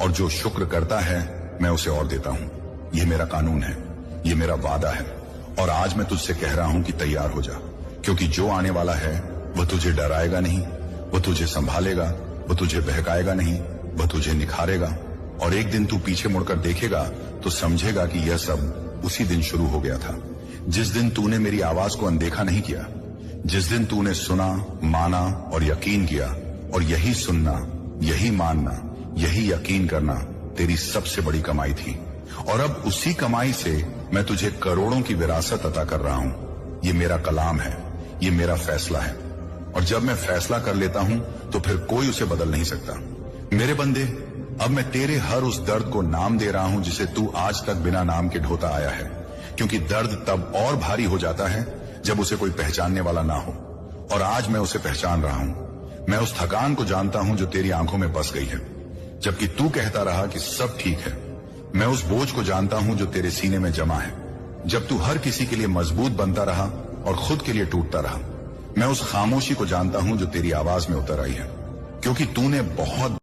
और जो शुक्र करता है मैं उसे और देता हूं। ये मेरा कानून है, ये मेरा वादा है, और आज मैं तुझसे कह रहा हूं कि तैयार हो जा, क्योंकि जो आने वाला है वह तुझे डराएगा नहीं, वह तुझे संभालेगा, वह तुझे बहकाएगा नहीं, वह तुझे निखारेगा। और एक दिन तू पीछे मुड़कर देखेगा तो समझेगा कि यह सब उसी दिन शुरू हो गया था, जिस दिन तूने मेरी आवाज को अनदेखा नहीं किया, जिस दिन तूने सुना, माना और यकीन किया। और यही सुनना, यही मानना, यही यकीन करना तेरी सबसे बड़ी कमाई थी। और अब उसी कमाई से मैं तुझे करोड़ों की विरासत अता कर रहा हूं। ये मेरा कलाम है, ये मेरा फैसला है, और जब मैं फैसला कर लेता हूं तो फिर कोई उसे बदल नहीं सकता। मेरे बंदे, अब मैं तेरे हर उस दर्द को नाम दे रहा हूं जिसे तू आज तक बिना नाम के ढोता आया है, क्योंकि दर्द तब और भारी हो जाता है जब उसे कोई पहचानने वाला ना हो। और आज मैं उसे पहचान रहा हूं। मैं उस थकान को जानता हूं जो तेरी आंखों में बस गई है, जबकि तू कहता रहा कि सब ठीक है। मैं उस बोझ को जानता हूं जो तेरे सीने में जमा है, जब तू हर किसी के लिए मजबूत बनता रहा और खुद के लिए टूटता रहा। मैं उस खामोशी को जानता हूं जो तेरी आवाज में उतर आई है, क्योंकि तूने बहुत